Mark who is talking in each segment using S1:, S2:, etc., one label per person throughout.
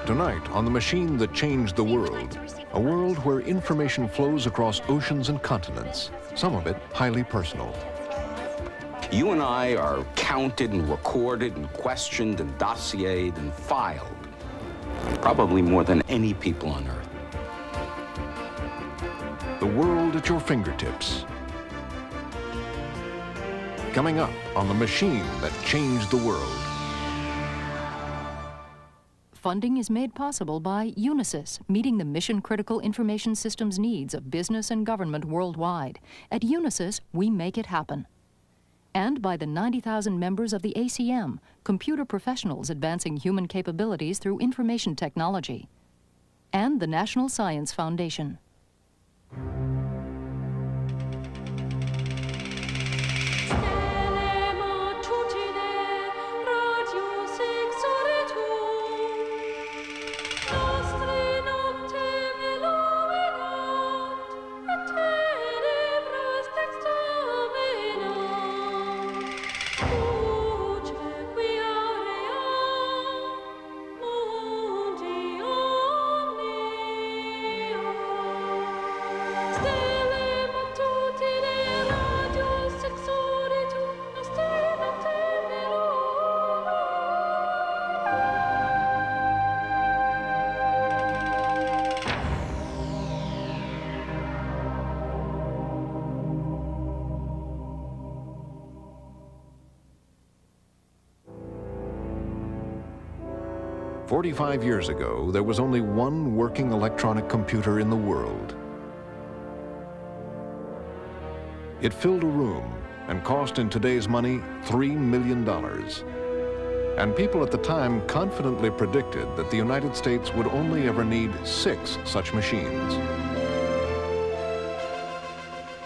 S1: Tonight, on the machine that changed the world, a world where information flows across oceans and continents, some of it highly personal.
S2: You and I are counted and recorded and questioned and dossiered and filed, probably more than any people on Earth.
S1: The world at your fingertips. Coming up on the machine that changed the world.
S3: Funding is made possible by Unisys, meeting the mission-critical information systems needs of business and government worldwide. At Unisys, we make it happen. And by the 90,000 members of the ACM, computer professionals advancing human capabilities through information technology. And the National Science Foundation.
S1: "45 years ago, there was only one working electronic computer in the world. It filled a room and cost in today's money $3 million. And people at the time confidently predicted that the United States would only ever need 6 such machines.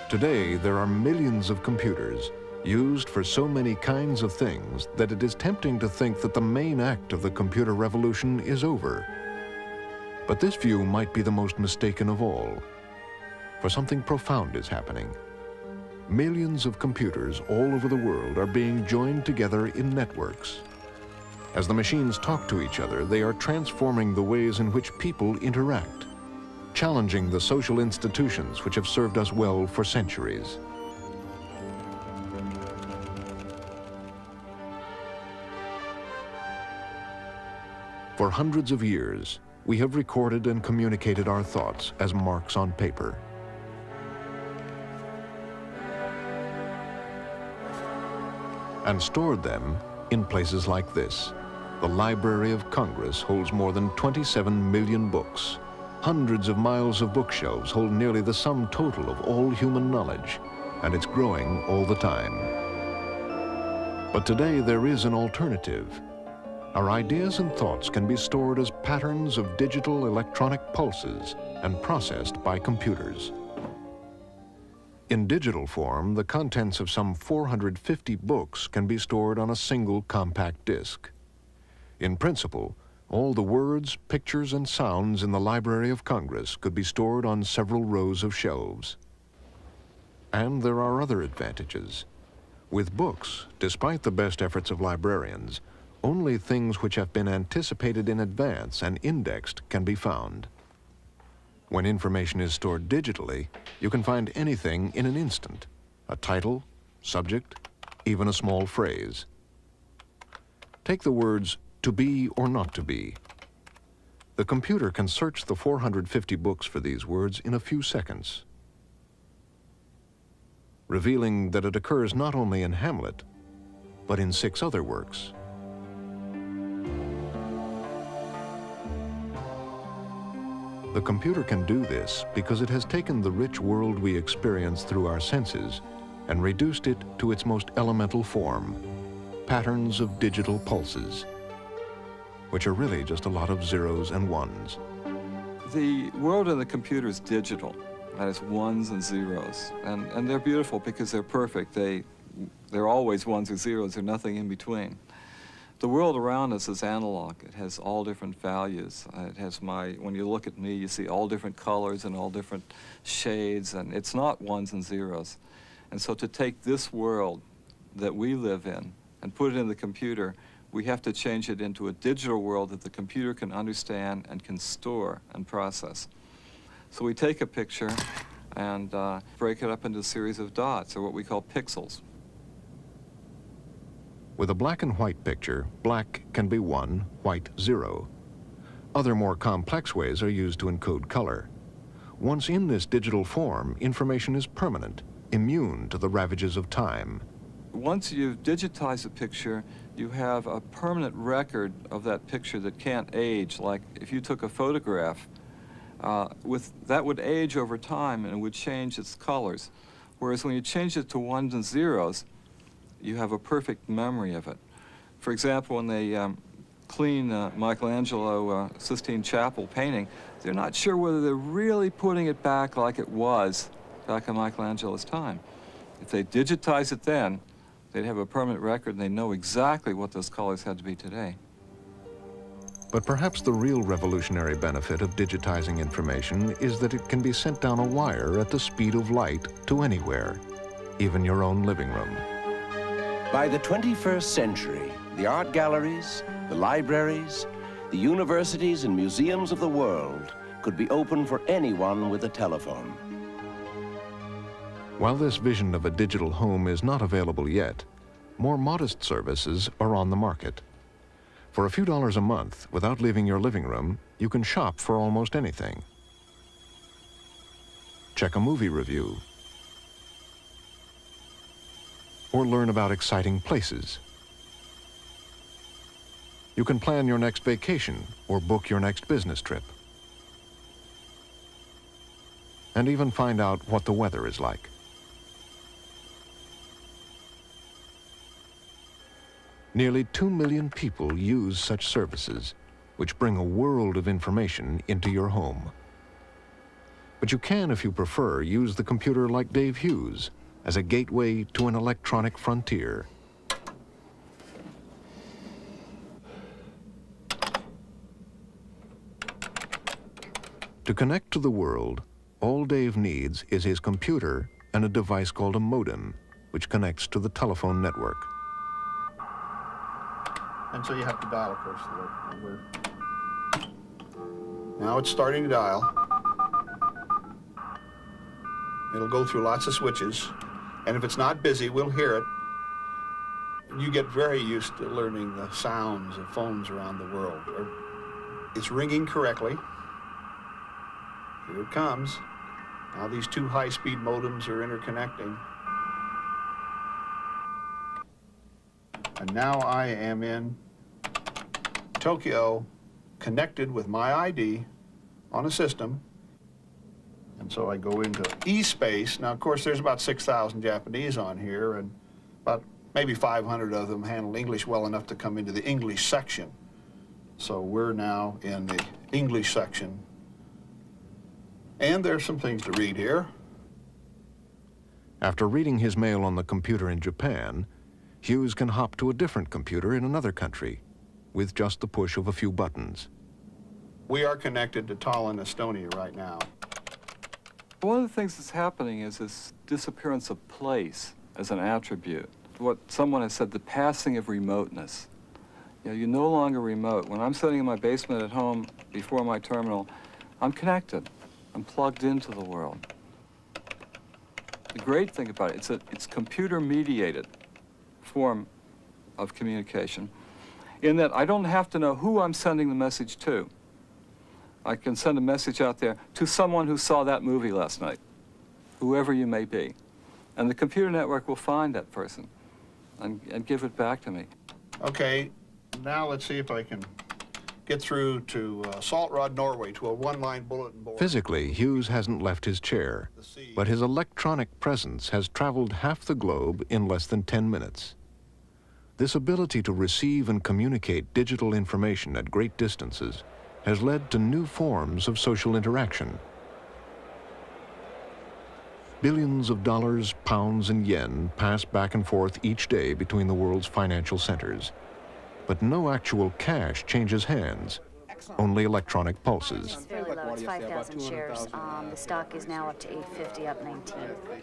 S1: Today, there are millions of computers used for so many kinds of things that it is tempting to think that the main act of the computer revolution is over. But this view might be the most mistaken of all, for something profound is happening. Millions of computers all over the world are being joined together in networks. As the machines talk to each other, they are transforming the ways in which people interact, challenging the social institutions which have served us well for centuries. For hundreds of years, we have recorded and communicated our thoughts as marks on paper. And stored them in places like this. The Library of Congress holds more than 27 million books. Hundreds of miles of bookshelves hold nearly the sum total of all human knowledge, and it's growing all the time. But today there is an alternative. Our ideas and thoughts can be stored as patterns of digital electronic pulses and processed by computers. In digital form, the contents of some 450 books can be stored on a single compact disc. In principle, all the words, pictures, and sounds in the Library of Congress could be stored on several rows of shelves. And there are other advantages. With books, despite the best efforts of librarians, only things which have been anticipated in advance and indexed can be found. When information is stored digitally, you can find anything in an instant: a title, subject, even a small phrase. Take the words "to be" or "not to be." The computer can search the 450 books for these words in a few seconds, revealing that it occurs not only in Hamlet, but in 6 other works. The computer can do this because it has taken the rich world we experience through our senses and reduced it to its most elemental form: patterns of digital pulses, which are really just a lot of zeros and ones.
S4: The world of the computer is digital. That is ones and zeros. And they're beautiful because they're perfect. They're always ones or zeros. There's nothing in between. The world around us is analog. It has all different values. It has when you look at me, you see all different colors and all different shades, and it's not ones and zeros. And so to take this world that we live in and put it in the computer We have to change it into a digital world that the computer can understand and can store and process. So we take a picture and break it up into a series of dots, or what we call pixels.
S1: With a black and white picture, black can be 1, white 0. Other more complex ways are used to encode color. Once in this digital form, information is permanent, immune to the ravages of time.
S4: Once you've digitized a picture, you have a permanent record of that picture that can't age. Like if you took a photograph, that would age over time and it would change its colors. Whereas when you change it to ones and zeros, you have a perfect memory of it. For example, when they clean Michelangelo Sistine Chapel painting, they're not sure whether they're really putting it back like it was back in Michelangelo's time. If they digitize it then, they'd have a permanent record and they know exactly what those colors had to be today.
S1: But perhaps the real revolutionary benefit of digitizing information is that it can be sent down a wire at the speed of light to anywhere, even your own living room.
S5: By the 21st century, the art galleries, the libraries, the universities and museums of the world could be open for anyone with a telephone.
S1: While this vision of a digital home is not available yet, more modest services are on the market. For a few dollars a month, without leaving your living room, you can shop for almost anything. Check a movie review, or learn about exciting places. You can plan your next vacation or book your next business trip. And even find out what the weather is like. Nearly 2 million people use such services, which bring a world of information into your home. But you can, if you prefer, use the computer like Dave Hughes, as a gateway to an electronic frontier. To connect to the world, all Dave needs is his computer and a device called a modem, which connects to the telephone network.
S6: And so you have to dial, of course, the number. Now it's starting to dial. It'll go through lots of switches. And if it's not busy, we'll hear it. You get very used to learning the sounds of phones around the world. It's ringing correctly. Here it comes. Now these two high-speed modems are interconnecting. And now I am in Tokyo, connected with my ID on a system. And so I go into eSpace. Now, of course, there's about 6,000 Japanese on here, and about maybe 500 of them handle English well enough to come into the English section. So we're now in the English section. And there's some things to read here.
S1: After reading his mail on the computer in Japan, Hughes can hop to a different computer in another country with just the push of a few buttons.
S6: We are connected to Tallinn, Estonia right now.
S4: One of the things that's happening is this disappearance of place as an attribute. What someone has said, the passing of remoteness. You know, you're no longer remote. When I'm sitting in my basement at home before my terminal, I'm connected. I'm plugged into the world. The great thing about it, it's computer-mediated form of communication, in that I don't have to know who I'm sending the message to. I can send a message out there to someone who saw that movie last night, whoever you may be. And the computer network will find that person and give it back to me.
S6: Okay, now let's see if I can get through to Saltrod, Norway, to a one-line bulletin board.
S1: Physically, Hughes hasn't left his chair, but his electronic presence has traveled half the globe in less than 10 minutes. This ability to receive and communicate digital information at great distances has led to new forms of social interaction. Billions of dollars, pounds, and yen pass back and forth each day between the world's financial centers. But no actual cash changes hands. only electronic pulses.
S7: It's fairly low. It's 5,000 shares. The stock is now up to 850, up 19.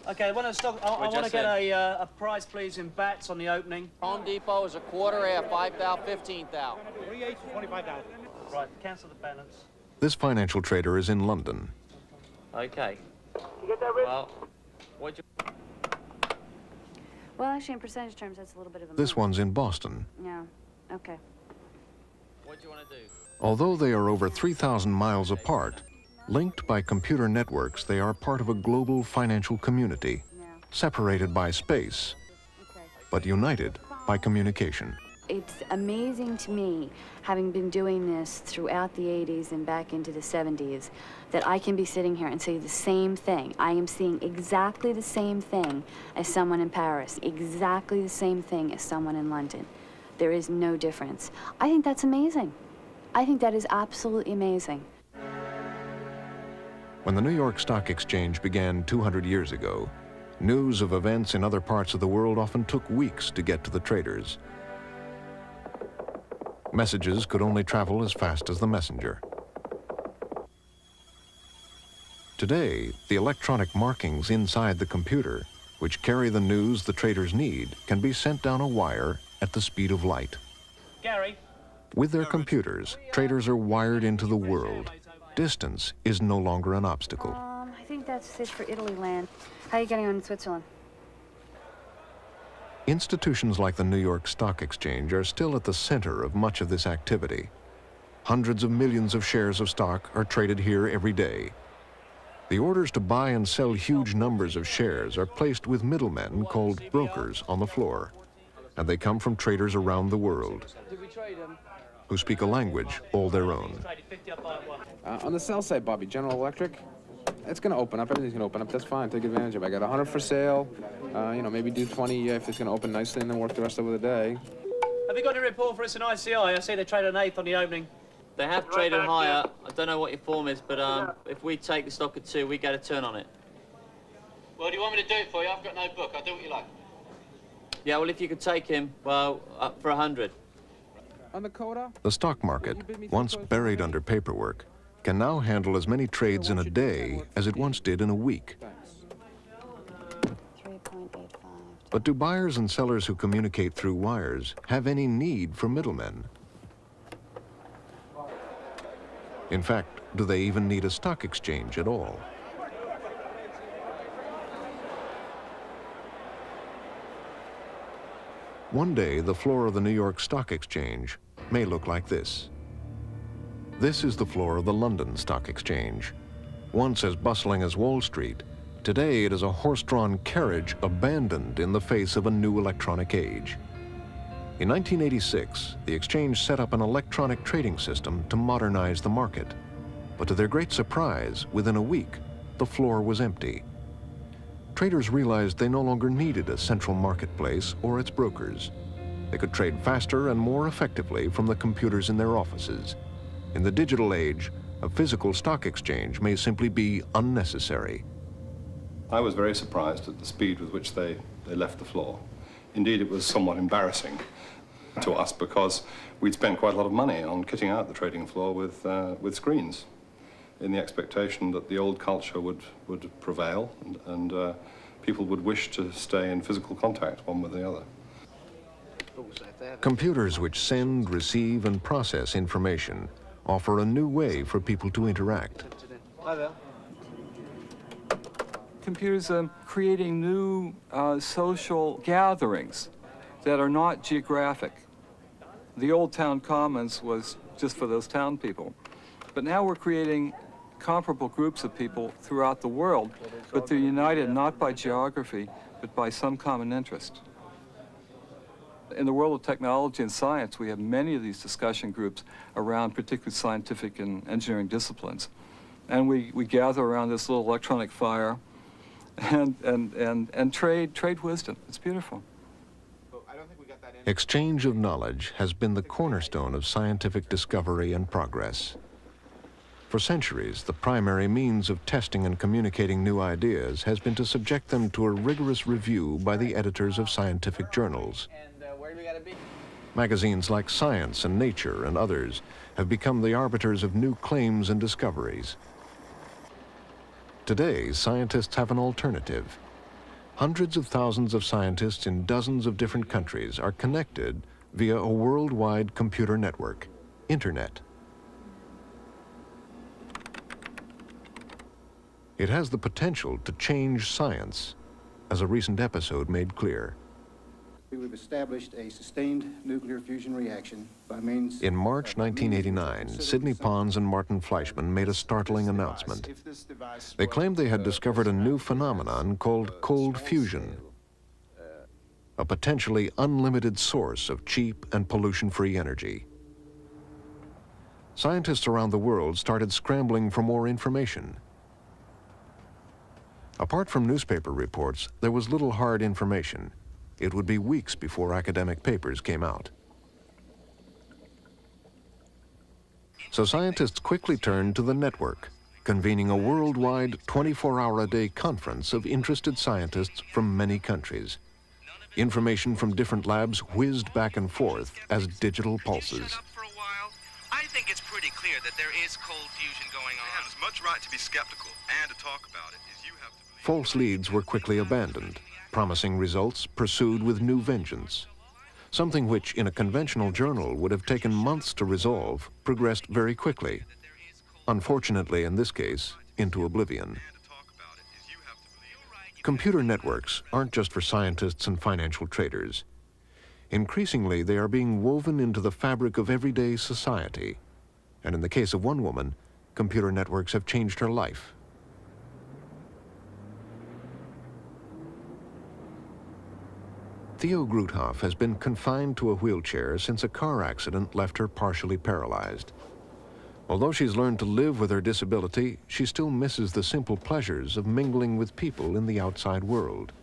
S8: Okay, I want to get a price, please, in bats on the opening.
S9: Home Depot is a quarter half, 5,000, 15,000.
S8: 25,000. Right, cancel the balance.
S1: This financial trader is in London.
S9: Okay.
S7: You get that, Rich?
S9: Well, what'd you...
S7: Well, actually, in percentage terms, that's a little bit of a
S1: This
S7: move.
S1: one's in Boston.
S7: Yeah, okay.
S9: What'd you want to do?
S1: Although they are over 3,000 miles apart, linked by computer networks, they are part of a global financial community,
S7: Yeah.
S1: separated by space,
S7: Okay.
S1: but united by communication.
S7: It's amazing to me, having been doing this throughout the 80s and back into the 70s, that I can be sitting here and say the same thing. I am seeing exactly the same thing as someone in Paris, exactly the same thing as someone in London. There is no difference. I think that's amazing. I think that is absolutely amazing.
S1: When the New York Stock Exchange began 200 years ago, news of events in other parts of the world often took weeks to get to the traders. Messages could only travel as fast as the messenger. Today, the electronic markings inside the computer, which carry the news the traders need, can be sent down a wire at the speed of light.
S8: Gary?
S1: With their computers, traders are wired into the world. Distance is no longer an obstacle.
S7: I think that's it for Italy land. How are you getting on in Switzerland?
S1: Institutions like the New York Stock Exchange are still at the center of much of this activity. Hundreds of millions of shares of stock are traded here every day. The orders to buy and sell huge numbers of shares are placed with middlemen called brokers on the floor, and they come from traders around the world who speak a language all their own.
S10: On the sell side, Bobby, General Electric, it's going to open up. Everything's going to open up. That's fine. Take advantage of it. I got 100 for sale. You know, maybe do 20 if it's going to open nicely, and then work the rest of the day.
S8: Have you got any report for us in ICI? I see they traded an eighth on the opening.
S9: They have traded higher. I don't know what your form is, but if we take the stock at 2, we get a turn on it.
S8: Well, do you want me to do it for you? I've got no book. I'll do what you like.
S9: Yeah, well, if you could take him, well, up for 100.
S10: On the Coda?
S1: The stock market, once buried under paperwork, can now handle as many trades in a day as it once did in a week.
S7: 3.85.
S1: But do buyers and sellers who communicate through wires have any need for middlemen? In fact, do they even need a stock exchange at all? One day, the floor of the New York Stock Exchange may look like this. This is the floor of the London Stock Exchange. Once as bustling as Wall Street, today it is a horse-drawn carriage abandoned in the face of a new electronic age. In 1986, the exchange set up an electronic trading system to modernize the market. But to their great surprise, within a week, the floor was empty. Traders realized they no longer needed a central marketplace or its brokers. They could trade faster and more effectively from the computers in their offices. In the digital age, a physical stock exchange may simply be unnecessary.
S11: I was very surprised at the speed with which they left the floor. Indeed, it was somewhat embarrassing to us because we'd spent quite a lot of money on kitting out the trading floor with screens in the expectation that the old culture would prevail and people would wish to stay in physical contact one with the other.
S1: Computers which send, receive, and process information offer a new way for people to interact.
S8: Hi there.
S4: Computers are creating new social gatherings that are not geographic. The old town commons was just for those town people. But now we're creating comparable groups of people throughout the world, but they're united not by geography, but by some common interest. In the world of technology and science, we have many of these discussion groups around particularly scientific and engineering disciplines. And we gather around this little electronic fire and trade wisdom. It's beautiful.
S1: Exchange of knowledge has been the cornerstone of scientific discovery and progress. For centuries, the primary means of testing and communicating new ideas has been to subject them to a rigorous review by the editors of scientific journals. Magazines like Science and Nature and others have become the arbiters of new claims and discoveries. Today, scientists have an alternative. Hundreds of thousands of scientists in dozens of different countries are connected via a worldwide computer network, Internet. It has the potential to change science, as a recent episode made clear.
S12: We've established a sustained nuclear fusion reaction by means...
S1: In March 1989, Sidney Pons and Martin Fleischmann made a startling announcement. They claimed they had discovered a new phenomenon called cold fusion, a potentially unlimited source of cheap and pollution-free energy. Scientists around the world started scrambling for more information. Apart from newspaper reports, there was little hard information. It would be weeks before academic papers came out. So scientists quickly turned to the network, convening a worldwide 24-hour-a-day conference of interested scientists from many countries. Information from different labs whizzed back and forth as digital pulses.
S13: I think it's pretty clear that there is cold fusion going on. There's much right to be skeptical and to talk about it, as you have to believe.
S1: False leads were quickly abandoned. Promising results pursued with new vengeance. Something which, in a conventional journal, would have taken months to resolve, progressed very quickly. Unfortunately, in this case, into oblivion. Computer networks aren't just for scientists and financial traders. Increasingly, they are being woven into the fabric of everyday society. And in the case of one woman, computer networks have changed her life. Theo Groothoff has been confined to a wheelchair since a car accident left her partially paralyzed. Although she's learned to live with her disability, she still misses the simple pleasures of mingling with people in the outside world.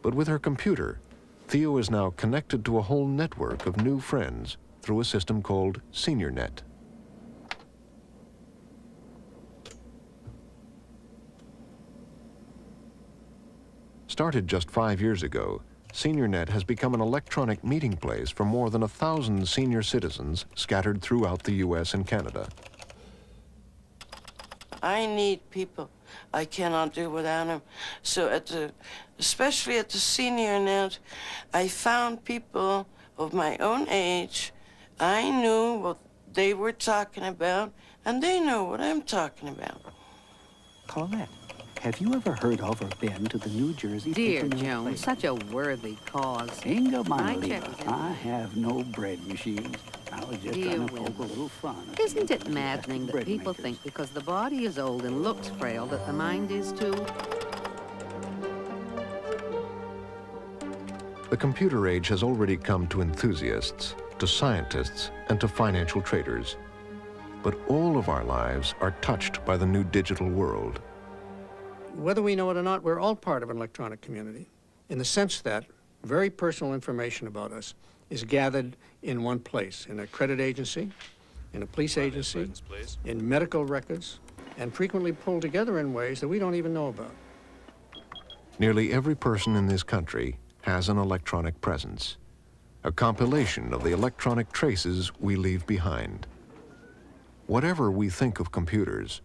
S1: But with her computer, Theo is now connected to a whole network of new friends through a system called SeniorNet. Started just 5 years ago, SeniorNet has become an electronic meeting place for more than 1,000 senior citizens scattered throughout the U.S. and Canada.
S14: I need people. I cannot do without them. So especially at the SeniorNet, I found people of my own age. I knew what they were talking about, and they know what I'm talking about.
S15: Colette, have you ever heard of or been to the New Jersey...
S16: Dear Joan, such a worthy cause.
S15: Inga Manalina, I have no bread machines. I was just trying to poke a little fun.
S16: Isn't it maddening that people think because the body is old and looks frail that the mind is too?
S1: The computer age has already come to enthusiasts, to scientists, and to financial traders. But all of our lives are touched by the new digital world.
S17: Whether we know it or not, we're all part of an electronic community, in the sense that very personal information about us is gathered in one place, in a credit agency, in a police agency, in medical records, and frequently pulled together in ways that we don't even know about.
S1: Nearly every person in this country has an electronic presence, a compilation of the electronic traces we leave behind. Whatever we think of computers,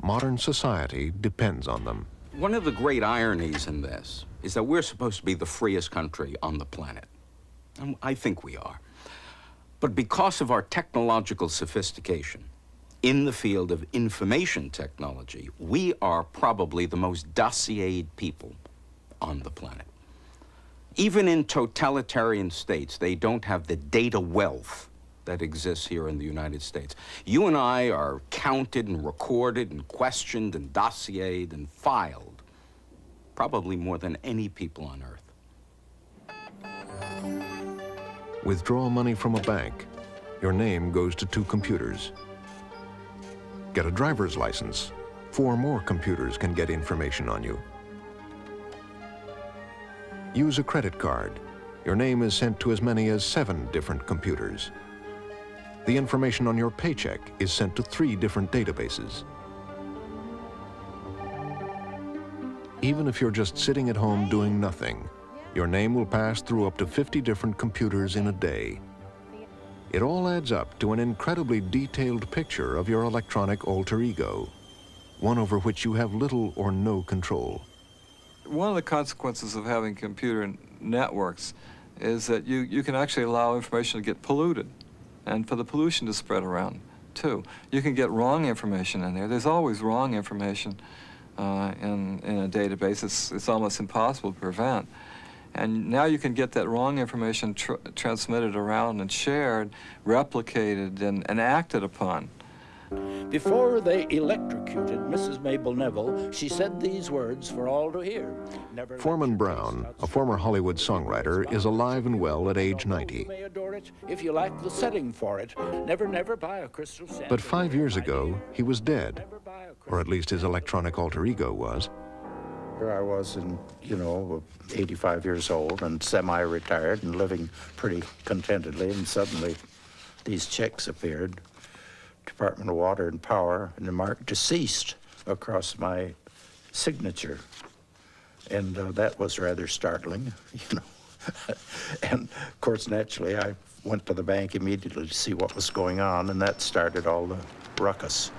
S1: modern society depends on them.
S2: One of the great ironies in this is that we're supposed to be the freest country on the planet. And I think we are. But because of our technological sophistication in the field of information technology, we are probably the most dossiered people on the planet. Even in totalitarian states, they don't have the data wealth that exists here in the United States. You and I are counted and recorded and questioned and dossiered and filed, probably more than any people on Earth.
S1: Withdraw money from a bank, your name goes to 2 computers. Get a driver's license, 4 more computers can get information on you. Use a credit card, your name is sent to as many as 7 different computers. The information on your paycheck is sent to 3 different databases. Even if you're just sitting at home doing nothing, Your name will pass through up to 50 different computers in a day. It all adds up to an incredibly detailed picture of your electronic alter ego, one over which you have little or no control.
S4: One of the consequences of having computer networks is that you can actually allow information to get polluted and for the pollution to spread around, too. You can get wrong information in there. There's always wrong information in a database. It's almost impossible to prevent. And now you can get that wrong information transmitted around and shared, replicated, and acted upon.
S15: Before they electrocuted Mrs. Mabel Neville, she said these words for all to hear. Never
S1: Foreman Brown, a former Hollywood songwriter, is alive and well at age 90.
S15: You may adore it if you like the setting for it. Never, never buy a crystal cent.
S1: But 5 years ago, he was dead, or at least his electronic alter ego was.
S18: Here I was, 85 years old and semi-retired and living pretty contentedly, and suddenly these checks appeared. Department of Water and Power, and the mark deceased across my signature. And that was rather startling, And of course, naturally, I went to the bank immediately to see what was going on, and that started all the ruckus.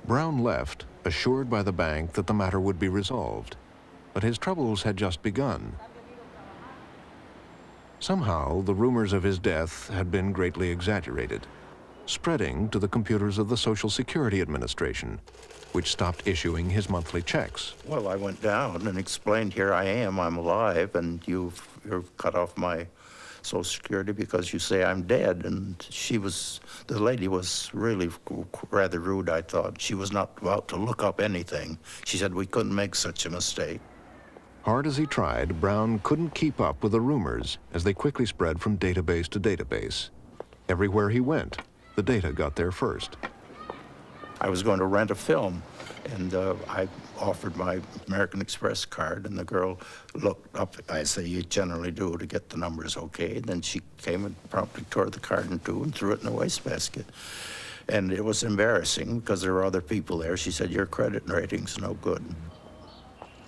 S1: Brown left, assured by the bank that the matter would be resolved. But his troubles had just begun. Somehow, the rumors of his death had been greatly exaggerated, spreading to the computers of the Social Security Administration, which stopped issuing his monthly checks.
S18: Well, I went down and explained, here I am, I'm alive, and you've cut off my Social Security because you say I'm dead. And the lady was really rather rude, I thought. She was not about to look up anything. She said we couldn't make such a mistake.
S1: Hard as he tried, Brown couldn't keep up with the rumors as they quickly spread from database to database. Everywhere he went, the data got there first.
S18: I was going to rent a film, and I offered my American Express card, and the girl looked up, as you generally do, to get the numbers okay. And then she came and promptly tore the card in two and threw it in the wastebasket. And it was embarrassing because there were other people there. She said, your credit rating's no good.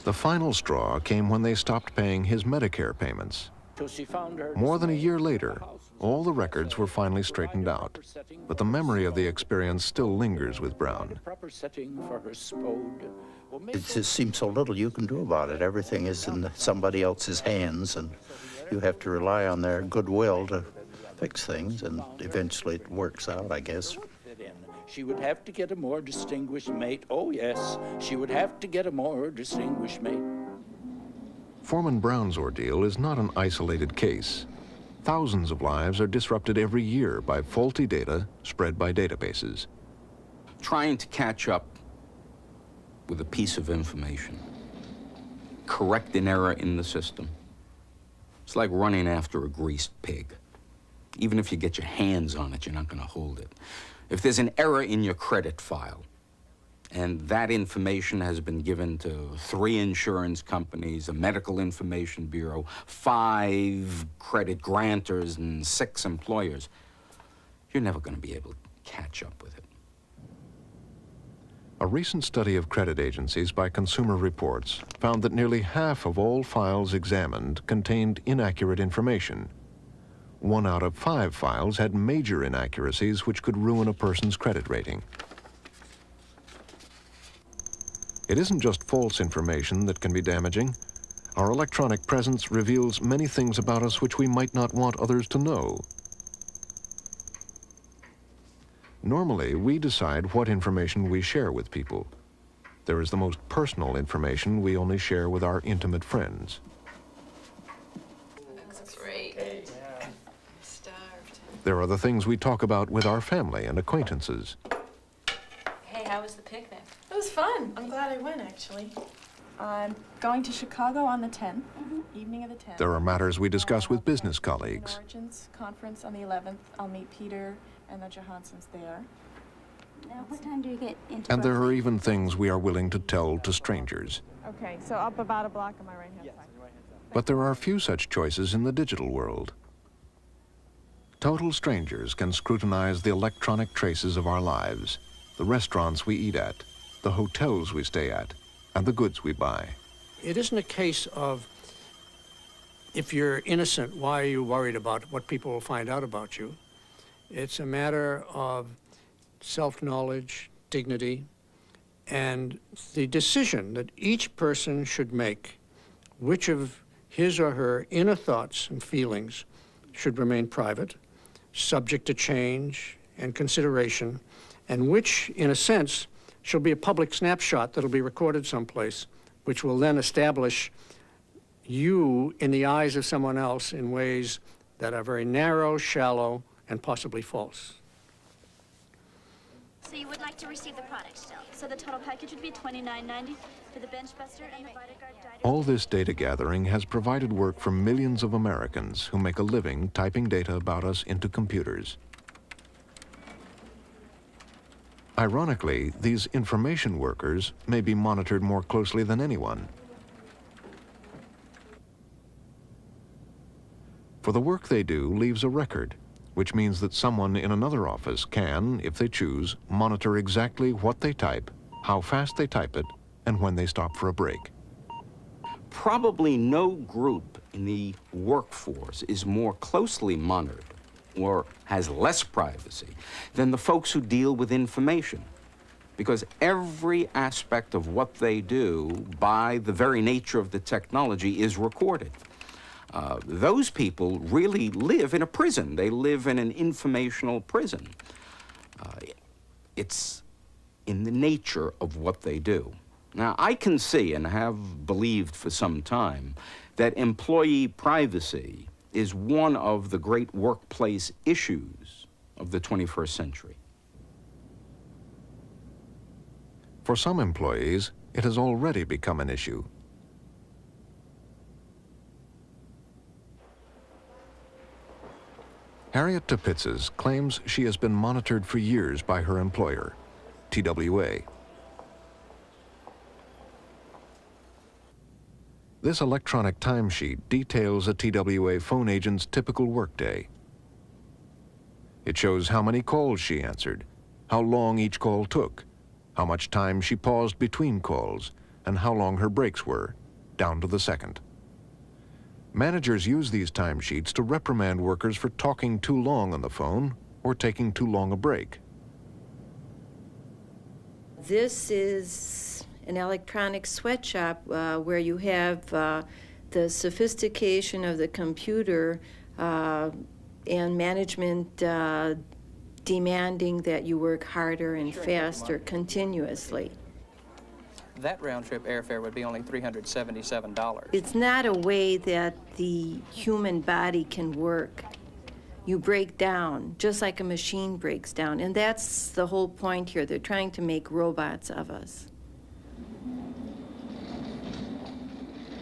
S1: The final straw came when they stopped paying his Medicare payments. More than a year later, all the records were finally straightened out, but the memory of the experience still lingers with Brown.
S18: It just seems so little you can do about it. Everything is in somebody else's hands, and you have to rely on their goodwill to fix things, and eventually it works out, I guess.
S15: She would have to get a more distinguished mate. Oh, yes, she would have to get a more distinguished mate.
S1: Foreman Brown's ordeal is not an isolated case. Thousands of lives are disrupted every year by faulty data spread by databases.
S2: Trying to catch up with a piece of information, correct an error in the system, it's like running after a greased pig. Even if you get your hands on it, you're not going to hold it. If there's an error in your credit file, and that information has been given to 3 insurance companies, a medical information bureau, 5 credit grantors, and 6 employers, you're never going to be able to catch up with it.
S1: A recent study of credit agencies by Consumer Reports found that nearly half of all files examined contained inaccurate information. 1 out of 5 files had major inaccuracies which could ruin a person's credit rating. It isn't just false information that can be damaging. Our electronic presence reveals many things about us which we might not want others to know. Normally, we decide what information we share with people. There is the most personal information we only share with our intimate friends.
S19: That's great. Yeah. I'm starved.
S1: There are the things we talk about with our family and acquaintances.
S19: Hey, how was the picnic?
S20: It was fun. I'm glad I went, actually. I'm going to Chicago on the 10th, evening of the 10th.
S1: There are matters we discuss with business colleagues.
S20: Origins conference on the 11th. I'll meet Peter and the Johansons there.
S21: Now, what time do you get into
S1: And there are even things we are willing to tell to strangers.
S20: Okay, so up about a block on my right-hand side.
S1: But there are few such choices in the digital world. Total strangers can scrutinize the electronic traces of our lives, the restaurants we eat at, the hotels we stay at, and the goods we buy.
S17: It isn't a case of, if you're innocent, why are you worried about what people will find out about you? It's a matter of self-knowledge, dignity, and the decision that each person should make which of his or her inner thoughts and feelings should remain private, subject to change and consideration, and which, in a sense, shall be a public snapshot that'll be recorded someplace, which will then establish you in the eyes of someone else in ways that are very narrow, shallow, and possibly false.
S21: So you would like to receive the product still? So the total package would be $29.90 for the bench buster and the bodyguard diner.
S1: All this data gathering has provided work for millions of Americans who make a living typing data about us into computers. Ironically, these information workers may be monitored more closely than anyone. For the work they do leaves a record, which means that someone in another office can, if they choose, monitor exactly what they type, how fast they type it, and when they stop for a break.
S2: Probably no group in the workforce is more closely monitored or has less privacy than the folks who deal with information, because every aspect of what they do, by the very nature of the technology, is recorded. Those people really live in a prison. They live in an informational prison. It's in the nature of what they do. Now, I can see and have believed for some time that employee privacy is one of the great workplace issues of the 21st century.
S1: For some employees, it has already become an issue. Harriet Topitzes claims she has been monitored for years by her employer, TWA. This electronic timesheet details a TWA phone agent's typical workday. It shows how many calls she answered, how long each call took, how much time she paused between calls, and how long her breaks were, down to the second. Managers use these timesheets to reprimand workers for talking too long on the phone or taking too long a break.
S3: This is an electronic sweatshop where you have the sophistication of the computer and management demanding that you work harder and faster continuously.
S22: That round-trip airfare would be only $377.
S3: It's not a way that the human body can work. You break down, just like a machine breaks down. And that's the whole point here. They're trying to make robots of us.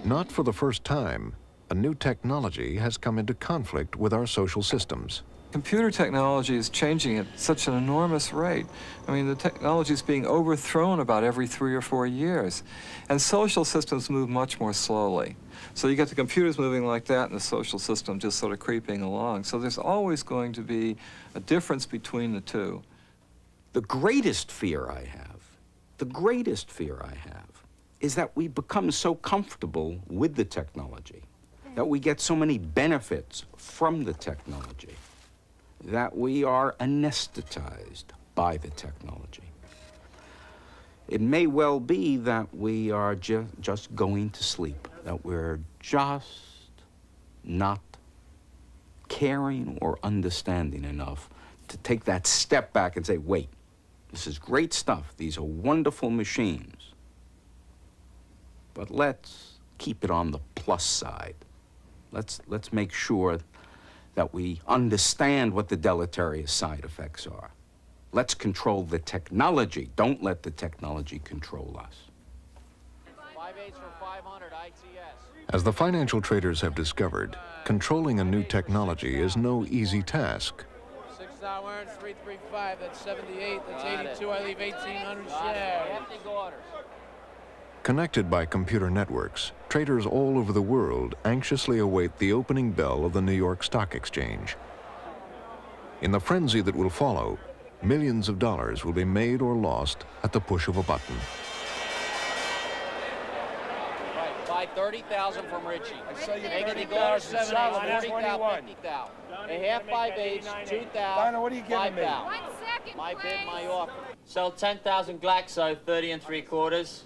S1: Not for the first time, a new technology has come into conflict with our social systems.
S4: Computer technology is changing at such an enormous rate. I mean, the technology is being overthrown about every 3 or 4 years. And social systems move much more slowly. So you get the computers moving like that and the social system just sort of creeping along. So there's always going to be a difference between the two.
S2: The greatest fear I have is that we become so comfortable with the technology, that we get so many benefits from the technology, that we are anesthetized by the technology. It may well be that we are just going to sleep, that we're just not caring or understanding enough to take that step back and say, wait, this is great stuff. These are wonderful machines. But let's keep it on the plus side. Let's make sure that we understand what the deleterious side effects are. Let's control the technology. Don't let the technology control us.
S10: 5/8 for 500 ITS.
S1: As the financial traders have discovered, controlling a new technology is no easy task.
S10: 6 hours, 335, that's 78, that's 82, I leave 1,800 shares.
S1: Connected by computer networks, traders all over the world anxiously await the opening bell of the New York Stock Exchange. In the frenzy that will follow, Millions of dollars will be made or lost at the push of a button.
S15: Right, buy 30,000 from Richie. Make it go to 7, 40,000, 50,000. A half by base, 2,000.
S5: Dino, what are you giving me?
S15: 1 second, my bid, my offer. Sell 10,000 Glaxo, 30 3/4.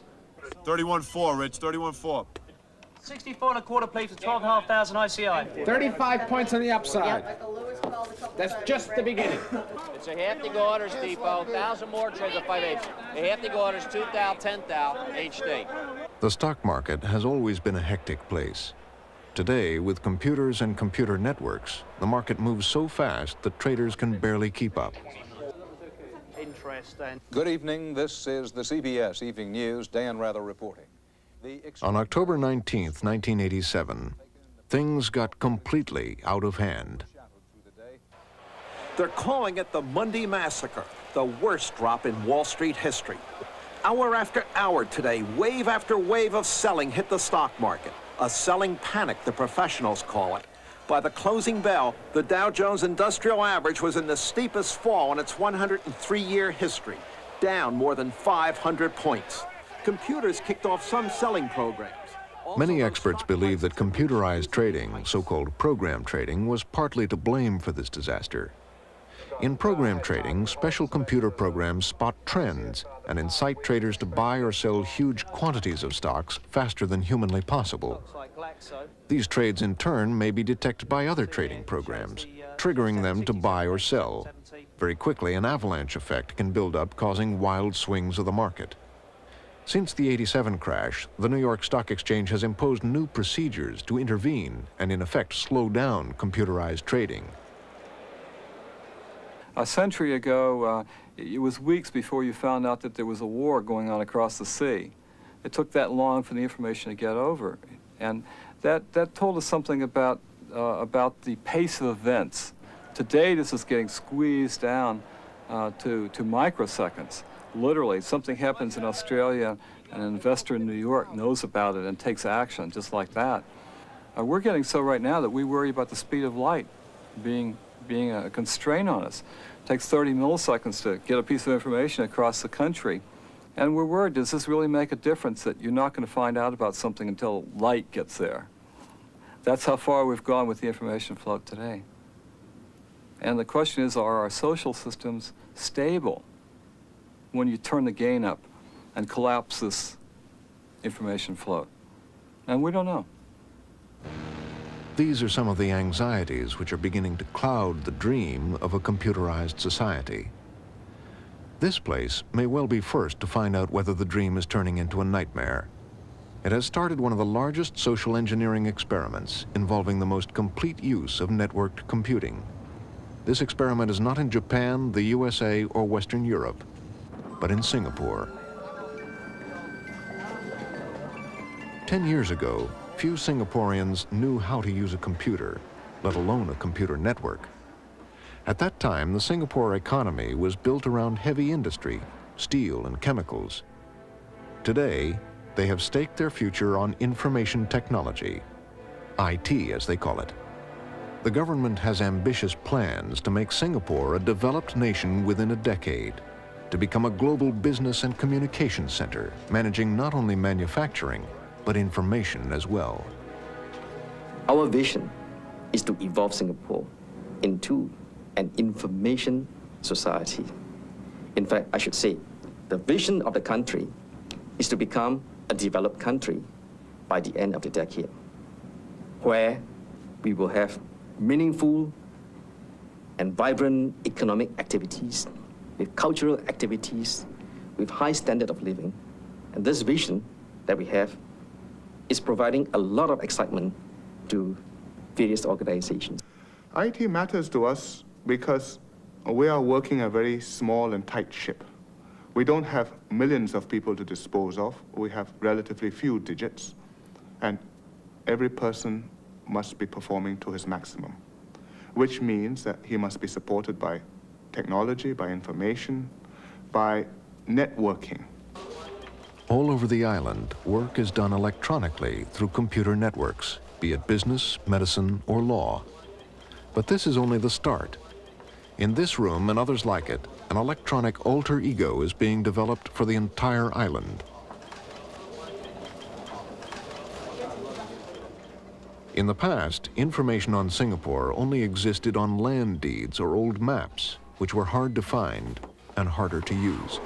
S5: 31.4, Rich, 31.4.
S8: 64 1/4, please, for 12,500 ICI.
S10: 35 points on the upside. That's just the beginning.
S15: It's a half to go orders, Depot. 1,000 more trades of 5/8. A half to go orders, 2,000, 10,000, HD.
S1: The stock market has always been a hectic place. Today, with computers and computer networks, the market moves so fast that traders can barely keep up.
S8: Interesting.
S6: Good evening. This is the CBS Evening News. Dan Rather reporting.
S1: On October 19th, 1987, things got completely out of hand.
S23: They're calling it the Monday Massacre, the worst drop in Wall Street history. Hour after hour today, wave after wave of selling hit the stock market. A selling panic, the professionals call it. By the closing bell, the Dow Jones Industrial Average was in the steepest fall in its 103-year history, down more than 500 points. Computers kicked off some selling programs.
S1: Many experts believe that computerized trading, so-called program trading, was partly to blame for this disaster. In program trading, special computer programs spot trends and incite traders to buy or sell huge quantities of stocks faster than humanly possible. These trades, in turn, may be detected by other trading programs, triggering them to buy or sell. Very quickly, an avalanche effect can build up, causing wild swings of the market. Since the '87 crash, the New York Stock Exchange has imposed new procedures to intervene and, in effect, slow down computerized trading.
S4: A century ago, it was weeks before you found out that there was a war going on across the sea. It took that long for the information to get over. And that told us something about the pace of events. Today, this is getting squeezed down to microseconds. Literally, something happens in Australia, and an investor in New York knows about it and takes action just like that. We're getting so right now that we worry about the speed of light being a constraint on us. It takes 30 milliseconds to get a piece of information across the country. And we're worried, does this really make a difference that you're not going to find out about something until light gets there? That's how far we've gone with the information flow today. And the question is, are our social systems stable when you turn the gain up and collapse this information flow? And we don't know.
S1: These are some of the anxieties which are beginning to cloud the dream of a computerized society. This place may well be first to find out whether the dream is turning into a nightmare. It has started one of the largest social engineering experiments involving the most complete use of networked computing. This experiment is not in Japan, the USA, or Western Europe, but in Singapore. 10 years ago, few Singaporeans knew how to use a computer, let alone a computer network. At that time, the Singapore economy was built around heavy industry, steel and chemicals. Today, they have staked their future on information technology, IT as they call it. The government has ambitious plans to make Singapore a developed nation within a decade, to become a global business and communication center, managing not only manufacturing, but information as well.
S24: Our vision is to evolve Singapore into an information society. In fact, I should say, the vision of the country is to become a developed country by the end of the decade, where we will have meaningful and vibrant economic activities, with cultural activities, with high standard of living. And this vision that we have is providing a lot of excitement to various organizations.
S25: IT matters to us because we are working a very small and tight ship. We don't have millions of people to dispose of. We have relatively few digits, and every person must be performing to his maximum, which means that he must be supported by technology, by information, by networking.
S1: All over the island, work is done electronically through computer networks, be it business, medicine, or law. But this is only the start. In this room and others like it, an electronic alter ego is being developed for the entire island. In the past, information on Singapore only existed on land deeds or old maps, which were hard to find and harder to use.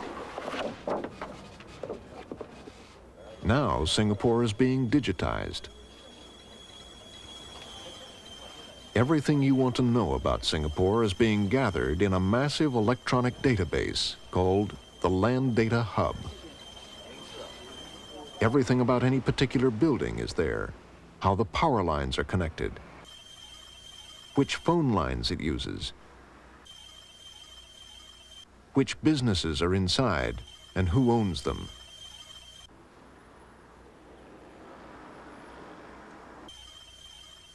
S1: Now, Singapore is being digitized. Everything you want to know about Singapore is being gathered in a massive electronic database called the Land Data Hub. Everything about any particular building is there. How the power lines are connected, which phone lines it uses, which businesses are inside, and who owns them.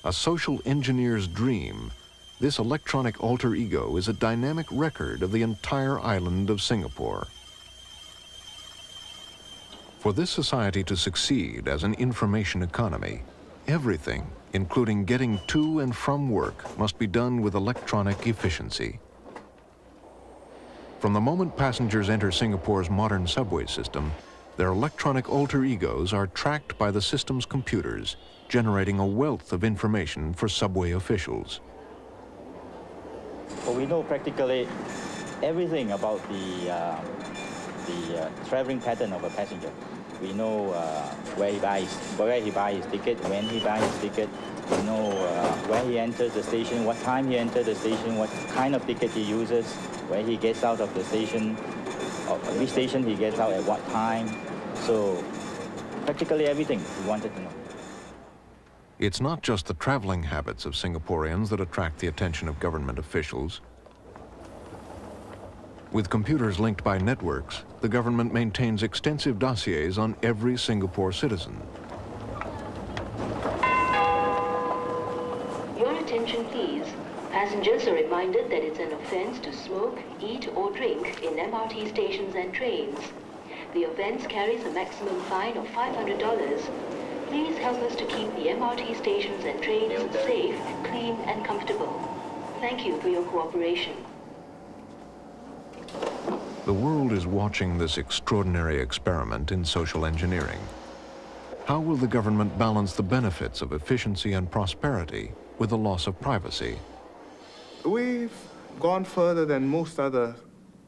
S1: A social engineer's dream, this electronic alter ego is a dynamic record of the entire island of Singapore. For this society to succeed as an information economy, everything, including getting to and from work, must be done with electronic efficiency. From the moment passengers enter Singapore's modern subway system, their electronic alter egos are tracked by the system's computers, generating a wealth of information for subway officials.
S7: Well, we know practically everything about the traveling pattern of a passenger. We know where he buys his ticket, when he buys his ticket. We know where he enters the station, what time he enters the station, what kind of ticket he uses, where he gets out of the station, or which station he gets out at what time. So practically everything we wanted to know.
S1: It's not just the traveling habits of Singaporeans that attract the attention of government officials. With computers linked by networks, the government maintains extensive dossiers on every Singapore citizen.
S9: Your attention, please. Passengers are reminded that it's an offense to smoke, eat, or drink in MRT stations and trains. The offense carries a maximum fine of $500. Please help us to keep the MRT stations and trains safe, clean, and comfortable. Thank you for your cooperation.
S1: The world is watching this extraordinary experiment in social engineering. How will the government balance the benefits of efficiency and prosperity with the loss of privacy?
S25: We've gone further than most other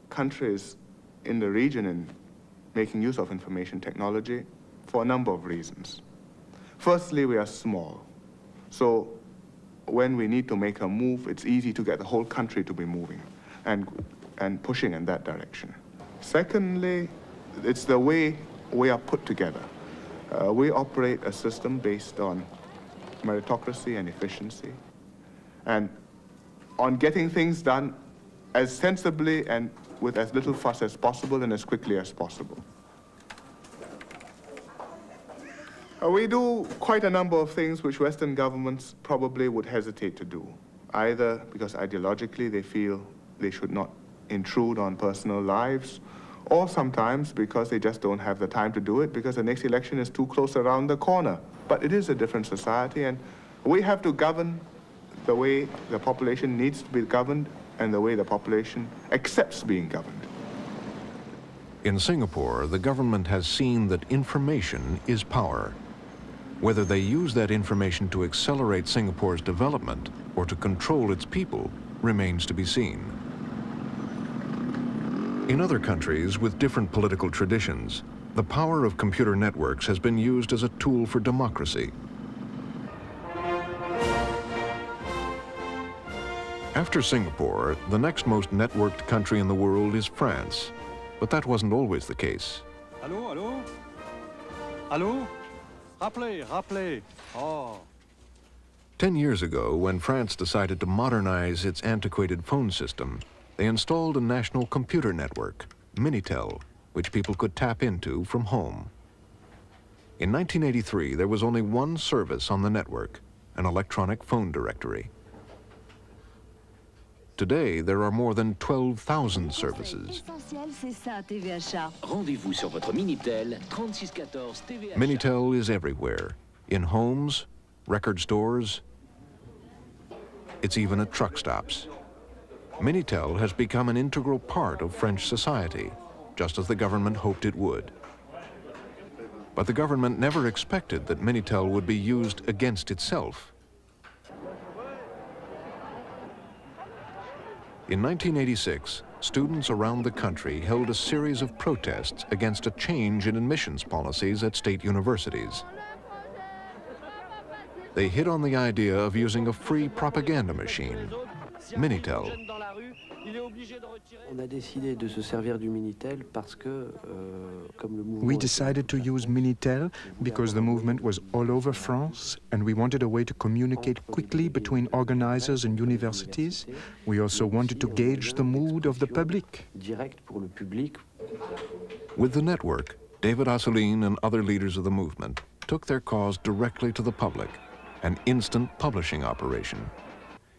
S25: countries in the region in making use of information technology for a number of reasons. Firstly, we are small. So when we need to make a move, it's easy to get the whole country to be moving and pushing in that direction. Secondly, it's the way we are put together. We operate a system based on meritocracy and efficiency, and on getting things done as sensibly and with as little fuss as possible and as quickly as possible. We do quite a number of things which Western governments probably would hesitate to do, either because ideologically they feel they should not intrude on personal lives, or sometimes because they just don't have the time to do it because the next election is too close around the corner. But it is a different society, and we have to govern the way the population needs to be governed and the way the population accepts being governed.
S1: In Singapore, the government has seen that information is power. Whether they use that information to accelerate Singapore's development or to control its people remains to be seen. In other countries with different political traditions, the power of computer networks has been used as a tool for democracy. After Singapore, the next most networked country in the world is France, but that wasn't always the case.
S11: Allô, allô? Allô? Rappelez. Oh.
S1: 10 years ago, when France decided to modernize its antiquated phone system, they installed a national computer network, Minitel, which people could tap into from home. In 1983, there was only one service on the network, an electronic phone directory. Today, there are more than 12,000 services. Minitel is everywhere, in homes, record stores, it's even at truck stops. Minitel has become an integral part of French society, just as the government hoped it would. But the government never expected that Minitel would be used against itself. In 1986, students around the country held a series of protests against a change in admissions policies at state universities. They hit on the idea of using a free propaganda machine, Minitel.
S12: We decided to use Minitel because the movement was all over France and we wanted a way to communicate quickly between organizers and universities. We also wanted to gauge the mood of the public.
S1: With the network, David Assouline and other leaders of the movement took their cause directly to the public, an instant publishing operation.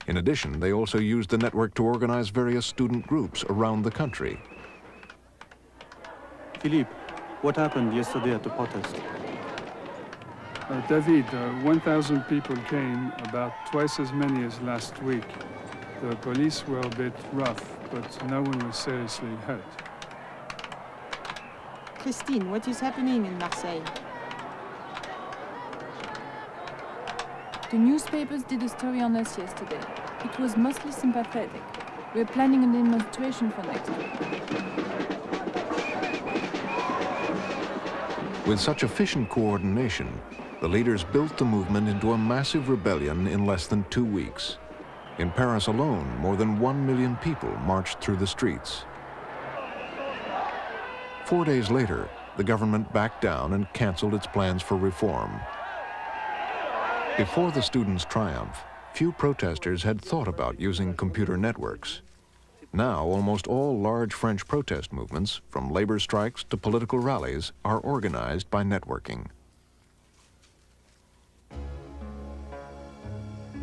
S1: In addition, they also used the network to organize various student groups around the country.
S11: Philippe, what happened yesterday at the protest?
S13: David, 1,000 people came, about twice as many as last week. The police were a bit rough, but no one was seriously hurt.
S20: Christine, what is happening in Marseille?
S14: The newspapers did a story on us yesterday. It was mostly sympathetic. We're planning a demonstration for next week.
S1: With such efficient coordination, the leaders built the movement into a massive rebellion in less than 2 weeks. In Paris alone, more than 1 million people marched through the streets. 4 days later, the government backed down and canceled its plans for reform. Before the students' triumph, few protesters had thought about using computer networks. Now, almost all large French protest movements, from labor strikes to political rallies, are organized by networking.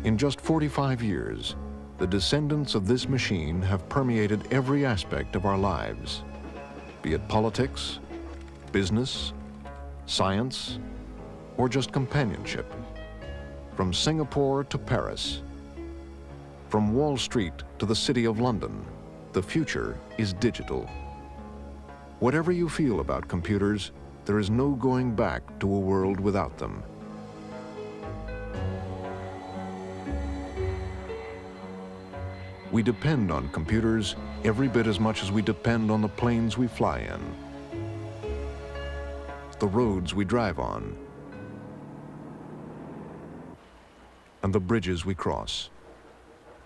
S1: In just 45 years, the descendants of this machine have permeated every aspect of our lives, be it politics, business, science, or just companionship. From Singapore to Paris, from Wall Street to the City of London, the future is digital. Whatever you feel about computers, there is no going back to a world without them. We depend on computers every bit as much as we depend on the planes we fly in, the roads we drive on, and the bridges we cross.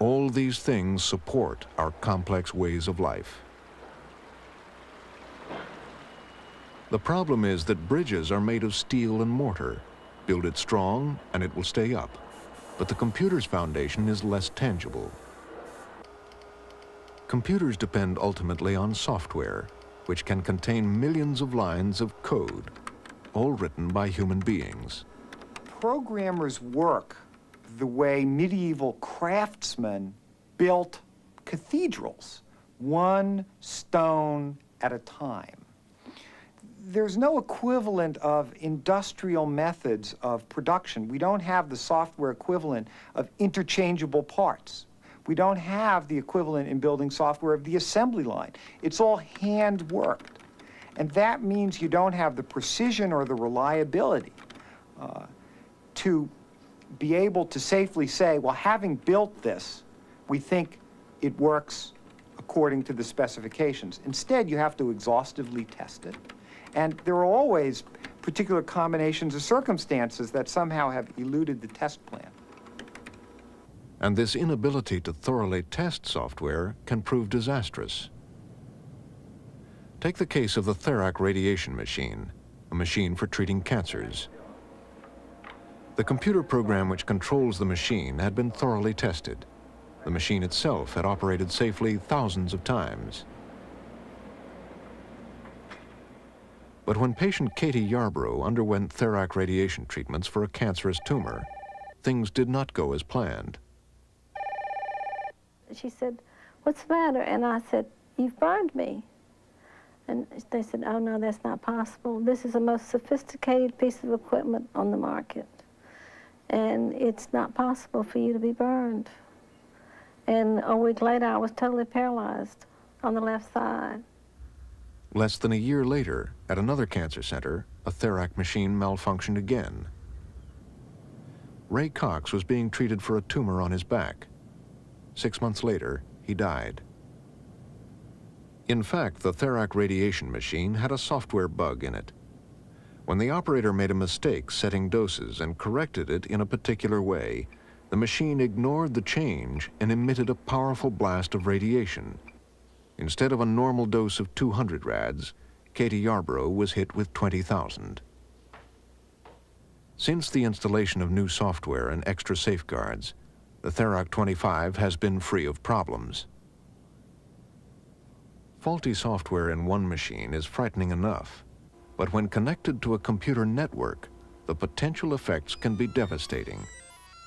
S1: All these things support our complex ways of life. The problem is that bridges are made of steel and mortar. Build it strong and it will stay up. But the computer's foundation is less tangible. Computers depend ultimately on software, which can contain millions of lines of code, all written by human beings.
S16: Programmers work the way medieval craftsmen built cathedrals, one stone at a time. There's no equivalent of industrial methods of production. We don't have the software equivalent of interchangeable parts. We don't have the equivalent in building software of the assembly line. It's all hand-worked. And that means you don't have the precision or the reliability to be able to safely say, well, having built this, we think it works according to the specifications. Instead, you have to exhaustively test it. And there are always particular combinations of circumstances that somehow have eluded the test plan.
S1: And this inability to thoroughly test software can prove disastrous. Take the case of the Therac radiation machine, a machine for treating cancers. The computer program which controls the machine had been thoroughly tested. The machine itself had operated safely thousands of times. But when patient Katie Yarbrough underwent Therac radiation treatments for a cancerous tumor, things did not go as planned.
S18: She said, "What's the matter?" And I said, "You've burned me." And they said, "Oh, no, that's not possible. This is the most sophisticated piece of equipment on the market. And it's not possible for you to be burned." And a week later, I was totally paralyzed on the left side.
S1: Less than a year later, at another cancer center, a Therac machine malfunctioned again. Ray Cox was being treated for a tumor on his back. 6 months later, he died. In fact, the Therac radiation machine had a software bug in it. When the operator made a mistake setting doses and corrected it in a particular way, the machine ignored the change and emitted a powerful blast of radiation. Instead of a normal dose of 200 rads, Katie Yarborough was hit with 20,000. Since the installation of new software and extra safeguards, the Therac 25 has been free of problems. Faulty software in one machine is frightening enough, but when connected to a computer network, the potential effects can be devastating,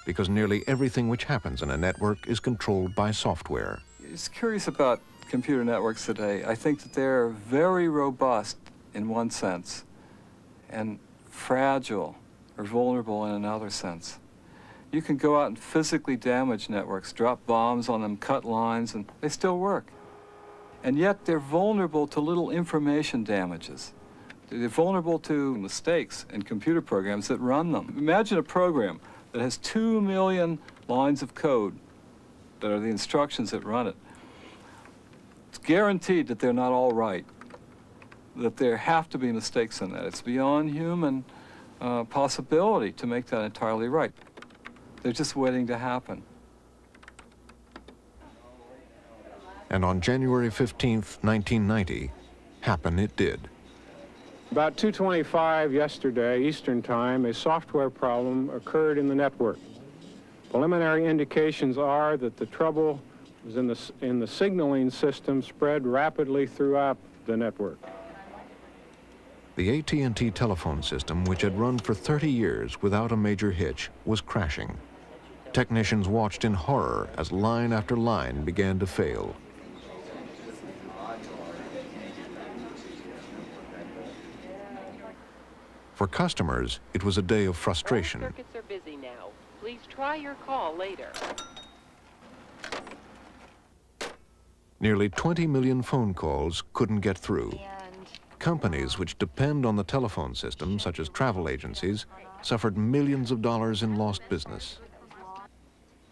S1: because nearly everything which happens in a network is controlled by software.
S4: It's curious about computer networks today. I think that they're very robust in one sense and fragile or vulnerable in another sense. You can go out and physically damage networks, drop bombs on them, cut lines, and they still work. And yet they're vulnerable to little information damages. They're vulnerable to mistakes in computer programs that run them. Imagine a program that has 2 million lines of code that are the instructions that run it. It's guaranteed that they're not all right, that there have to be mistakes in that. It's beyond human possibility to make that entirely right. They're just waiting to happen.
S1: And on January 15th, 1990, happen it did.
S3: About 2:25 yesterday, Eastern Time, a software problem occurred in the network. Preliminary indications are that the trouble was in the signaling system spread rapidly throughout the network.
S1: The AT&T telephone system, which had run for 30 years without a major hitch, was crashing. Technicians watched in horror as line after line began to fail. For customers, it was a day of frustration.
S17: All circuits are busy now. Please try your call later.
S1: Nearly 20 million phone calls couldn't get through. Companies which depend on the telephone system, such as travel agencies, suffered millions of dollars in lost business.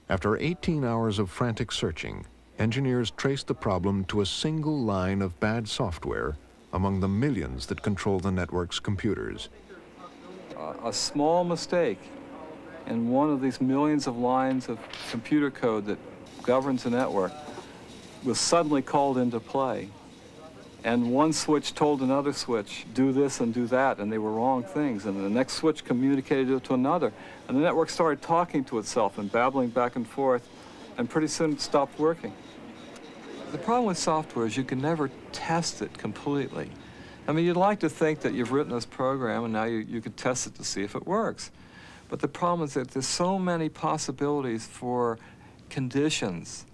S1: After 18 hours of frantic searching, engineers traced the problem to a single line of bad software among the millions that control the network's computers.
S4: A small mistake in one of these millions of lines of computer code that governs the network was suddenly called into play. And one switch told another switch, do this and do that, and they were wrong things. And the next switch communicated it to another. And the network started talking to itself and babbling back and forth, and pretty soon it stopped working. The problem with software is you can never test it completely. I mean, you'd like to think that you've written this program and now you could test it to see if it works. But the problem is that there's so many possibilities for conditions,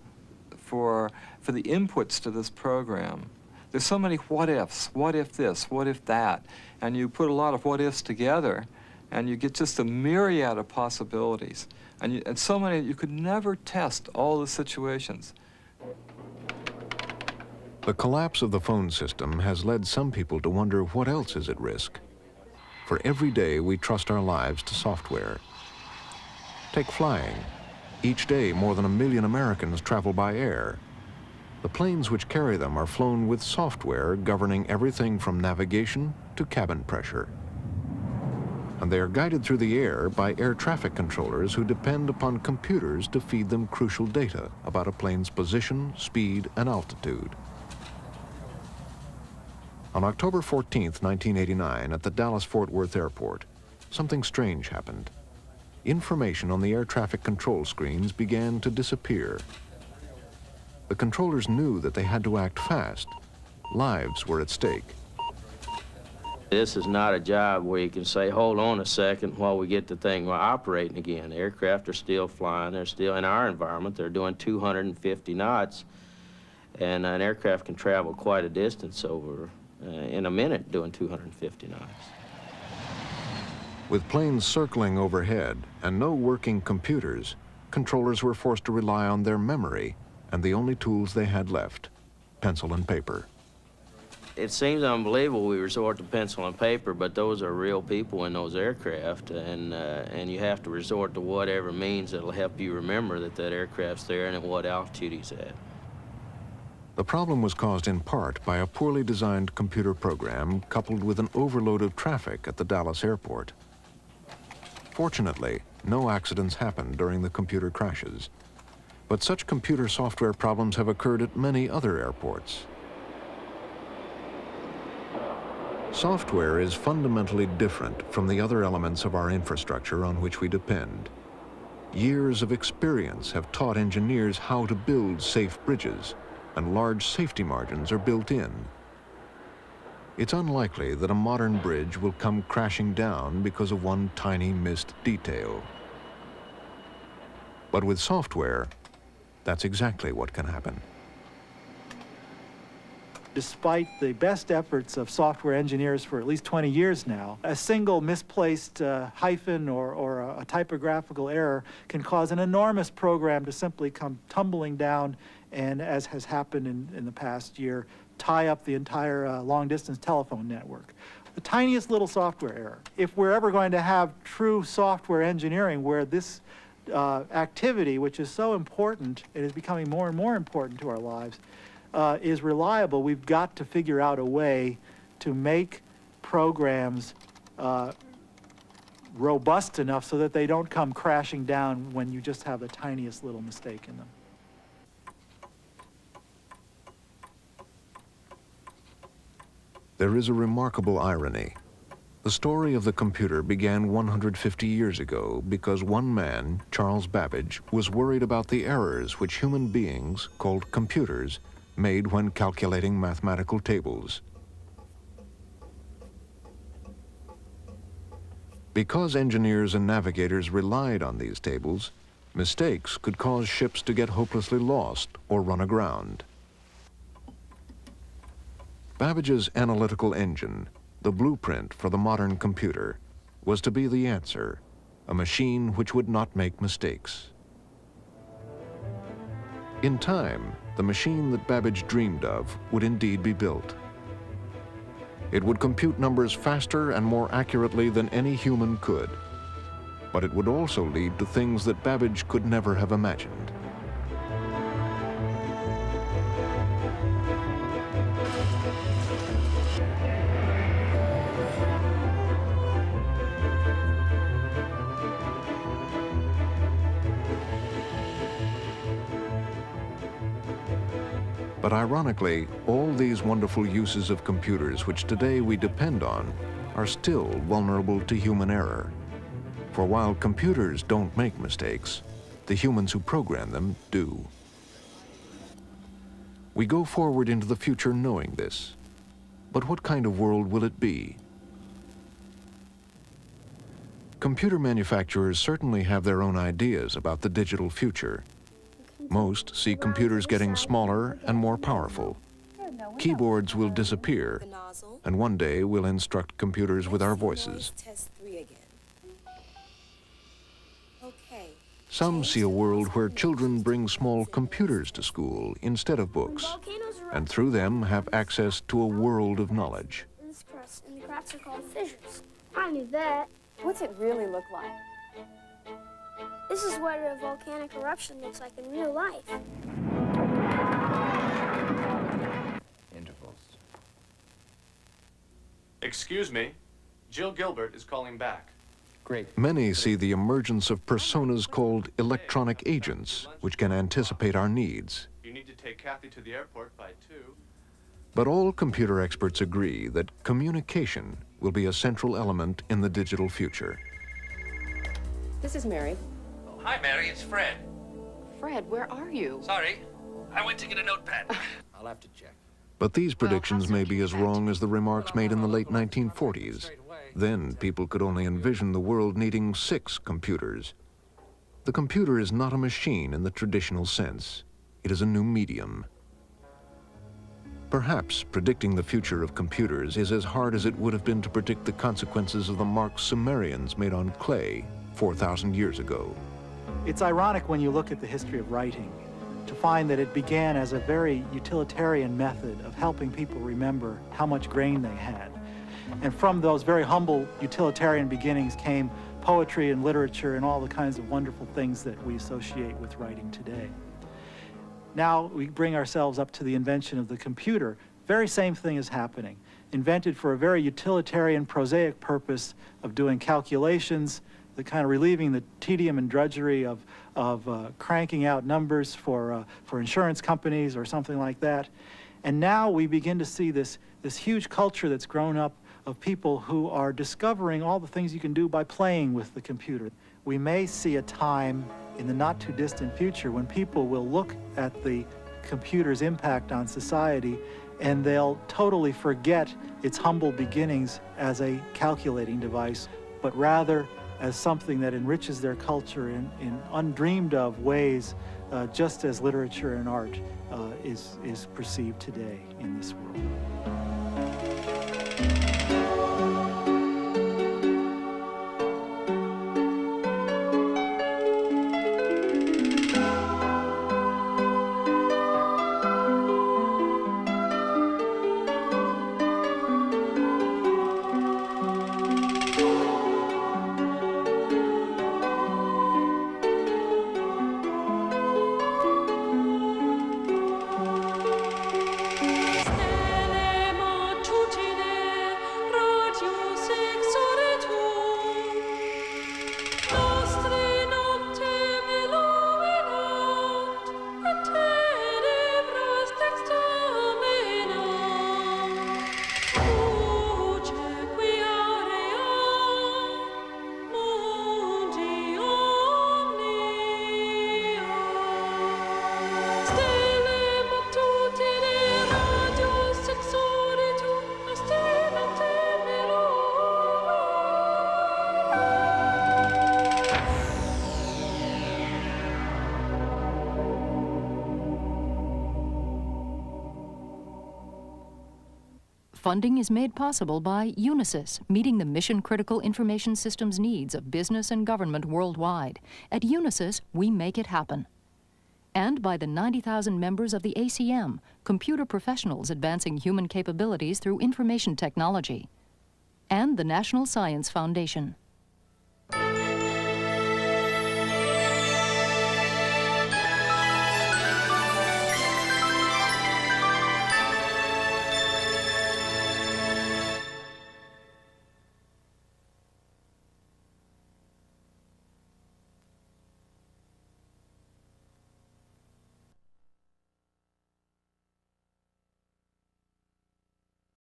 S4: for the inputs to this program. There's so many what ifs, what if this, what if that, and you put a lot of what ifs together and you get just a myriad of possibilities. And so many, you could never test all the situations.
S1: The collapse of the phone system has led some people to wonder what else is at risk. For every day we trust our lives to software. Take flying. Each day more than 1 million Americans travel by air. The planes which carry them are flown with software governing everything from navigation to cabin pressure. And they are guided through the air by air traffic controllers who depend upon computers to feed them crucial data about a plane's position, speed, and altitude. On October 14th, 1989, at the Dallas-Fort Worth Airport, something strange happened. Information on the air traffic control screens began to disappear. The controllers knew that they had to act fast. Lives were at stake.
S19: This is not a job where you can say, hold on a second while we get the thing operating again. Aircraft are still flying. They're still in our environment. They're doing 250 knots. And an aircraft can travel quite a distance over in a minute doing 250 knots.
S1: With planes circling overhead and no working computers, controllers were forced to rely on their memory and the only tools they had left, pencil and paper.
S19: It seems unbelievable we resort to pencil and paper, but those are real people in those aircraft, and you have to resort to whatever means that'll help you remember that that aircraft's there and at what altitude he's at.
S1: The problem was caused in part by a poorly designed computer program coupled with an overload of traffic at the Dallas airport. Fortunately, no accidents happened during the computer crashes, but such computer software problems have occurred at many other airports. Software is fundamentally different from the other elements of our infrastructure on which we depend. Years of experience have taught engineers how to build safe bridges, and large safety margins are built in. It's unlikely that a modern bridge will come crashing down because of one tiny missed detail. But with software, that's exactly what can happen.
S2: Despite the best efforts of software engineers for at least 20 years now, a single misplaced hyphen or a typographical error can cause an enormous program to simply come tumbling down and, as has happened in the past year, tie up the entire long-distance telephone network. The tiniest little software error. If we're ever going to have true software engineering where this activity, which is so important, it is becoming more and more important to our lives, is reliable, we've got to figure out a way to make programs robust enough so that they don't come crashing down when you just have the tiniest little mistake in them.
S1: There is a remarkable irony. The story of the computer began 150 years ago because one man, Charles Babbage, was worried about the errors which human beings, called computers, made when calculating mathematical tables. Because engineers and navigators relied on these tables, mistakes could cause ships to get hopelessly lost or run aground. Babbage's analytical engine, the blueprint for the modern computer, was to be the answer, a machine which would not make mistakes. In time, the machine that Babbage dreamed of would indeed be built. It would compute numbers faster and more accurately than any human could, but it would also lead to things that Babbage could never have imagined. But ironically, all these wonderful uses of computers which today we depend on are still vulnerable to human error. For while computers don't make mistakes, the humans who program them do. We go forward into the future knowing this. But what kind of world will it be? Computer manufacturers certainly have their own ideas about the digital future. Most see computers getting smaller and more powerful. Keyboards will disappear, and one day we'll instruct computers with our voices. Some see a world where children bring small computers to school instead of books, and through them have access to a world of knowledge.
S5: And the cracks are called fissures. I knew that. What's it really look like? This is what a volcanic eruption looks like in real life.
S10: Intervals. Excuse me, Jill Gilbert is calling back. Great.
S1: Many see the emergence of personas called electronic agents, which can anticipate our needs.
S10: You need to take Kathy to the airport by 2.
S1: But all computer experts agree that communication will be a central element in the digital future.
S17: This is Mary.
S21: Hi, Mary, it's Fred.
S17: Fred, where are you?
S21: Sorry, I went to get a notepad. I'll have to check.
S1: But these predictions may be as wrong as the remarks made in the late 1940s. Then people could only envision the world needing 6 computers. The computer is not a machine in the traditional sense. It is a new medium. Perhaps predicting the future of computers is as hard as it would have been to predict the consequences of the marks Sumerians made on clay 4,000 years ago.
S2: It's ironic when you look at the history of writing to find that it began as a very utilitarian method of helping people remember how much grain they had. And from those very humble utilitarian beginnings came poetry and literature and all the kinds of wonderful things that we associate with writing today. Now we bring ourselves up to the invention of the computer. Very same thing is happening. Invented for a very utilitarian, prosaic purpose of doing calculations, the kind of relieving the tedium and drudgery of cranking out numbers for insurance companies or something like that. And now we begin to see this huge culture that's grown up of people who are discovering all the things you can do by playing with the computer. We may see a time in the not too distant future when people will look at the computer's impact on society and they'll totally forget its humble beginnings as a calculating device, but rather as something that enriches their culture in undreamed of ways, just as literature and art is perceived today in this world.
S6: Funding is made possible by Unisys, meeting the mission-critical information systems needs of business and government worldwide. At Unisys, we make it happen. And by the 90,000 members of the ACM, computer professionals advancing human capabilities through information technology. And the National Science Foundation.